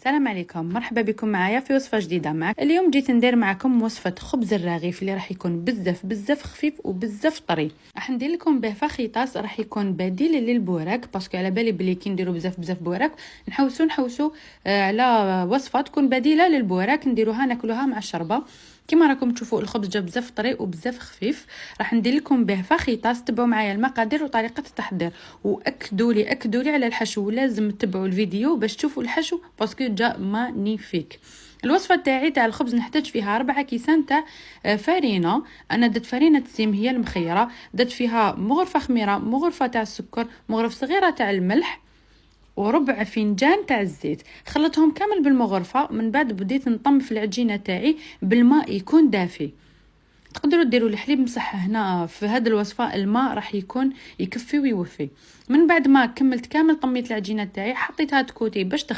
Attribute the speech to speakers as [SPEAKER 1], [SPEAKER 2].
[SPEAKER 1] السلام عليكم، مرحبا بكم معايا في وصفه جديده. معك اليوم جيت ندير معكم وصفه خبز الرغيف اللي راح يكون بزاف خفيف وبزاف طري. راح ندير لكم به فخيطاس، راح يكون بديل للبوراك باسكو على بالي بلي كي نديروا بزاف بوراك نحوسوا على وصفه تكون بديله للبوراك، نديروها ناكلوها مع الشربه. كما راكم تشوفوا الخبز جا بزاف طري وبزاف خفيف. راح ندير لكم به فخيطاس، تبعوا معايا المقادير وطريقه التحضير، واكدوا لي على الحشو، لازم تتبعوا الفيديو باش تشوفوا الحشو باسكو جا مانيفيك. الوصفه تاع الخبز نحتاج فيها 4 كيسان تاع فرينه. انا درت فرينه السيم هي المخيره، درت فيها مغرفه خميره، مغرفه تاع السكر، مغرفه صغيره تاع الملح، وربع فنجان تاع الزيت. خلطهم كامل بالمغرفه، من بعد بديت نطم في العجينه تاعي بالماء يكون دافي. تقدروا ديروا الحليب مصح هنا في هذه الوصفه، الماء راح يكون يكفي ويوفي. من بعد ما كملت كامل طميت العجينه تاعي، حطيتها تكوتي باش تخمر.